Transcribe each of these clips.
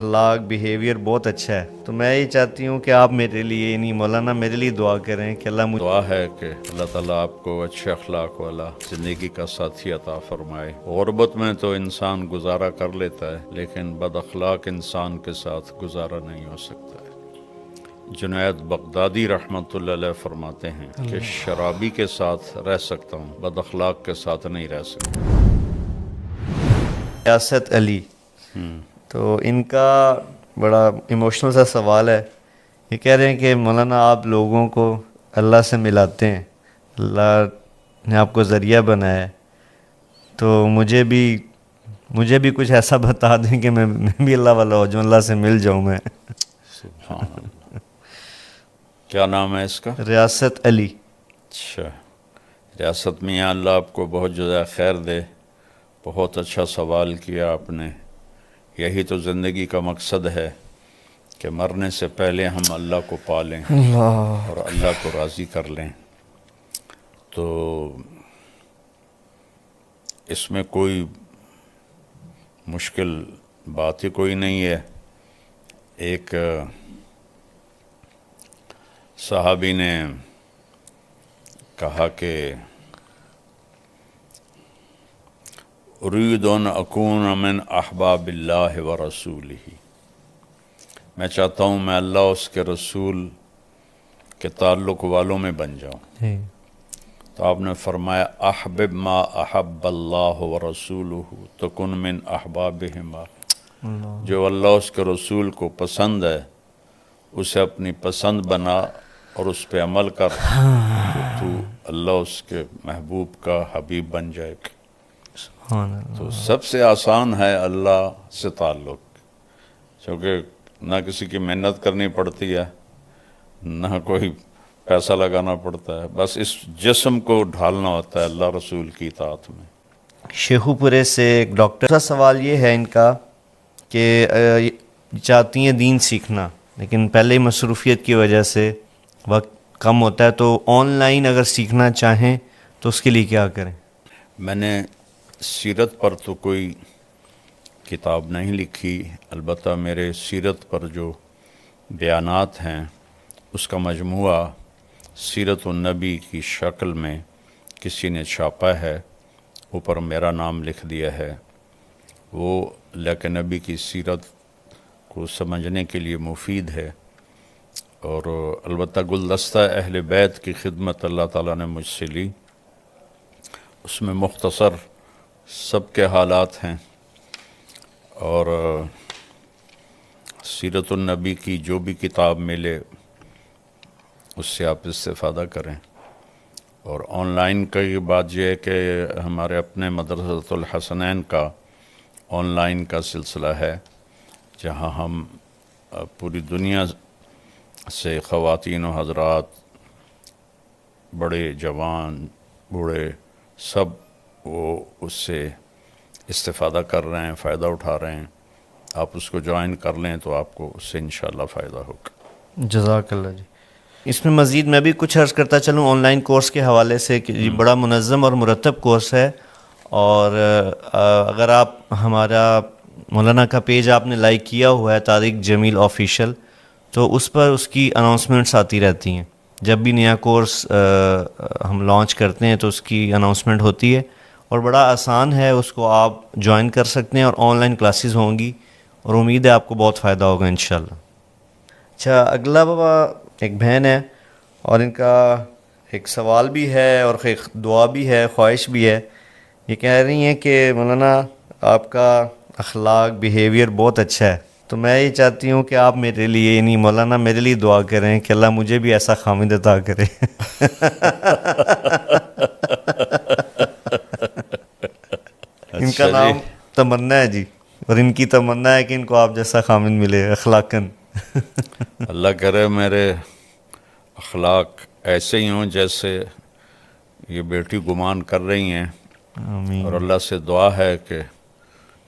اخلاق بیہیویئر بہت اچھا ہے، تو میں یہ چاہتی ہوں کہ آپ میرے لیے نہیں مولانا میرے لیے دعا کریں کہ اللہ مجھے دعا ہے کہ اللہ تعالیٰ آپ کو اچھے اخلاق والا زندگی کا ساتھی عطا فرمائے۔ غربت میں تو انسان گزارا کر لیتا ہے، لیکن بد اخلاق انسان کے ساتھ گزارا نہیں ہو سکتا ہے۔ جنید بغدادی رحمۃ اللہ علیہ فرماتے ہیں کہ شرابی کے ساتھ رہ سکتا ہوں، بد اخلاق کے ساتھ نہیں رہ سکتا۔ ریاست علی، تو ان کا بڑا ایموشنل سا سوال ہے۔ یہ کہہ رہے ہیں کہ مولانا آپ لوگوں کو اللہ سے ملاتے ہیں، اللہ نے آپ کو ذریعہ بنایا ہے، تو مجھے بھی کچھ ایسا بتا دیں کہ میں بھی اللہ والا ہو جاؤں، اللہ سے مل جاؤں میں۔ سبحان اللہ۔ کیا نام ہے اس کا؟ ریاست علی۔ اچھا، ریاست میاں اللہ آپ کو بہت جزائے خیر دے۔ بہت اچھا سوال کیا آپ نے۔ یہی تو زندگی کا مقصد ہے کہ مرنے سے پہلے ہم اللہ کو پا لیں اور اللہ کو راضی کر لیں۔ تو اس میں کوئی مشکل بات ہی کوئی نہیں ہے۔ ایک صحابی نے کہا کہ اريد ان اکون من احباب اللہ و رسولہ، میں چاہتا ہوں میں اللہ اس کے رسول کے تعلق والوں میں بن جاؤں۔ تو آپ نے فرمایا احبب ما احب اللہ و رسولہ تکن من احبابہما، جو اللہ اس کے رسول کو پسند ہے اسے اپنی پسند بنا اور اس پہ عمل کر، تو اللہ اس کے محبوب کا حبیب بن جائے گا۔ تو سب سے آسان ہے اللہ سے تعلق، کیونکہ نہ کسی کی محنت کرنی پڑتی ہے، نہ کوئی پیسہ لگانا پڑتا ہے، بس اس جسم کو ڈھالنا ہوتا ہے اللہ رسول کی اطاعت میں۔ شیخو پورے سے ایک ڈاکٹر کا سوال یہ ہے ان کا کہ چاہتی ہیں دین سیکھنا، لیکن پہلے ہی مصروفیت کی وجہ سے وقت کم ہوتا ہے، تو آن لائن اگر سیکھنا چاہیں تو اس کے لیے کیا کریں؟ میں نے سیرت پر تو کوئی کتاب نہیں لکھی، البتہ میرے سیرت پر جو بیانات ہیں اس کا مجموعہ سیرت النبی کی شکل میں کسی نے چھاپا ہے، اوپر میرا نام لکھ دیا ہے۔ وہ اللہ کے نبی کی سیرت کو سمجھنے کے لیے مفید ہے، اور البتہ گلدستہ اہل بیت کی خدمت اللہ تعالیٰ نے مجھ سے لی، اس میں مختصر سب کے حالات ہیں، اور سیرت النبی کی جو بھی کتاب ملے اس سے آپ استفادہ کریں۔ اور آن لائن کی بات یہ ہے کہ ہمارے اپنے مدرسۃ الحسنین کا آن لائن کا سلسلہ ہے، جہاں ہم پوری دنیا سے خواتین و حضرات، بڑے جوان بوڑھے، سب وہ اس سے استفادہ کر رہے ہیں، فائدہ اٹھا رہے ہیں۔ آپ اس کو جوائن کر لیں تو آپ کو اس سے انشاءاللہ فائدہ ہوگا۔ جزاک اللہ جی۔ اس میں مزید میں بھی کچھ عرض کرتا چلوں آن لائن کورس کے حوالے سے کہ یہ بڑا منظم اور مرتب کورس ہے، اور اگر آپ ہمارا مولانا کا پیج آپ نے لائک کیا ہوا ہے طارق جمیل آفیشیل، تو اس پر اس کی اناؤنسمنٹس آتی رہتی ہیں۔ جب بھی نیا کورس ہم لانچ کرتے ہیں تو اس کی اناؤنسمنٹ ہوتی ہے، اور بڑا آسان ہے، اس کو آپ جوائن کر سکتے ہیں، اور آن لائن کلاسز ہوں گی، اور امید ہے آپ کو بہت فائدہ ہوگا انشاءاللہ۔ اچھا، اگلا بابا ایک بہن ہے، اور ان کا ایک سوال بھی ہے اور ایک دعا بھی ہے، خواہش بھی ہے۔ یہ کہہ رہی ہیں کہ مولانا آپ کا اخلاق بیہیویئر بہت اچھا ہے، تو میں یہ چاہتی ہوں کہ آپ میرے لیے نہیں مولانا میرے لیے دعا کریں کہ اللہ مجھے بھی ایسا خامد عطا کرے۔ ان کا نام تمنا ہے جی، اور ان کی تمنا ہے کہ ان کو آپ جیسا خامد ملے اخلاقاً۔ اللہ کرے میرے اخلاق ایسے ہی ہوں جیسے یہ بیٹی گمان کر رہی ہیں، آمین۔ اور اللہ سے دعا ہے کہ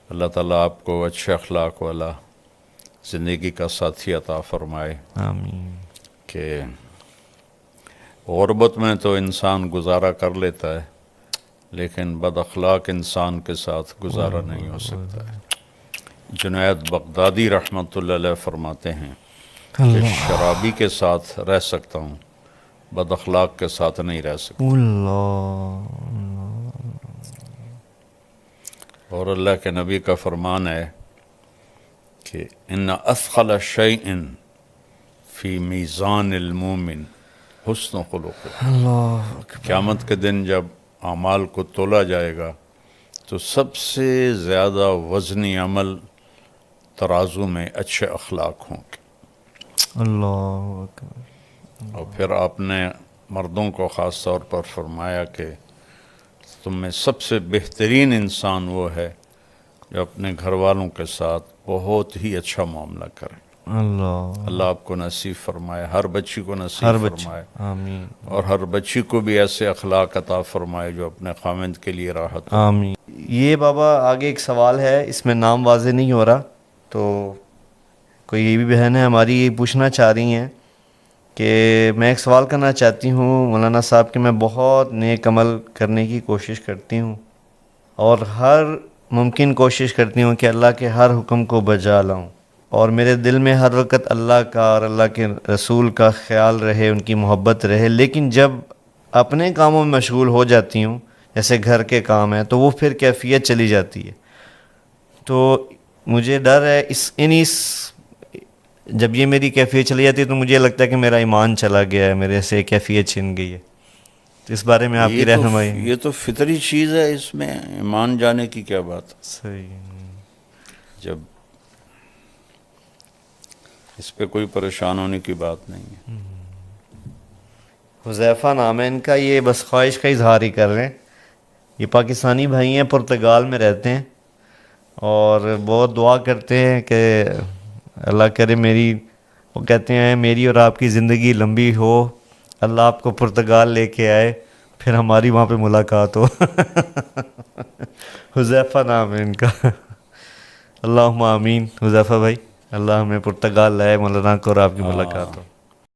اللہ تعالیٰ آپ کو اچھے اخلاق والا زندگی کا ساتھی عطا فرمائے۔ آمین۔ کہ غربت میں تو انسان گزارا کر لیتا ہے، لیکن بد اخلاق انسان کے ساتھ گزارا نہیں ہو سکتا ہے۔ جنید بغدادی رحمۃ اللہ علیہ فرماتے ہیں کہ شرابی کے ساتھ رہ سکتا ہوں، بد اخلاق کے ساتھ نہیں رہ سکتا. اللہ اور اللہ کے نبی کا فرمان ہے کہ ان اثقل شیء فی میزان المومن حسن خلق. اللہ قیامت کے دن جب اعمال کو تولا جائے گا تو سب سے زیادہ وزنی عمل ترازو میں اچھے اخلاق ہوں گے. اللہ اکبر. اور پھر آپ نے مردوں کو خاص طور پر فرمایا کہ تم میں سب سے بہترین انسان وہ ہے جو اپنے گھر والوں کے ساتھ بہت ہی اچھا معاملہ کرے. اللہ آپ کو نصیب فرمائے، ہر بچی کو نصیب فرمائے، آمین. اور ہر بچی کو بھی ایسے اخلاق عطا فرمائے جو اپنے خاوند کے لیے راحت ہو. آمین. یہ بابا آگے ایک سوال ہے، اس میں نام واضح نہیں ہو رہا، تو کوئی یہ بھی بہن ہے ہماری یہ پوچھنا چاہ رہی ہیں کہ میں ایک سوال کرنا چاہتی ہوں مولانا صاحب کہ میں بہت نیک عمل کرنے کی کوشش کرتی ہوں اور ہر ممکن کوشش کرتی ہوں کہ اللہ کے ہر حکم کو بجا لاؤں، اور میرے دل میں ہر وقت اللہ کا اور اللہ کے رسول کا خیال رہے، ان کی محبت رہے، لیکن جب اپنے کاموں میں مشغول ہو جاتی ہوں جیسے گھر کے کام ہیں تو وہ پھر کیفیت چلی جاتی ہے. تو مجھے ڈر ہے جب یہ میری کیفیت چلی جاتی ہے تو مجھے لگتا ہے کہ میرا ایمان چلا گیا ہے، میرے سے کیفیت چھن گئی ہے. تو اس بارے میں آپ کی رہنمائی. یہ تو فطری چیز ہے، اس میں ایمان جانے کی کیا بات. صحیح. جب اس پہ کوئی پریشان ہونے کی بات نہیں ہے. حذیفہ نام ہے ان کا، یہ بس خواہش کا اظہار ہی کر رہے ہیں. یہ پاکستانی بھائی ہیں، پرتگال میں رہتے ہیں اور بہت دعا کرتے ہیں کہ اللہ کرے وہ کہتے ہیں میری اور آپ کی زندگی لمبی ہو، اللہ آپ کو پرتگال لے کے آئے، پھر ہماری وہاں پہ ملاقات ہو. حذیفہ نام ہے ان کا. اللہم آمین. حذیفہ بھائی اللہ ہمیں پرتگال لائے، مولانا کو اور آپ کی ملاقات ہو.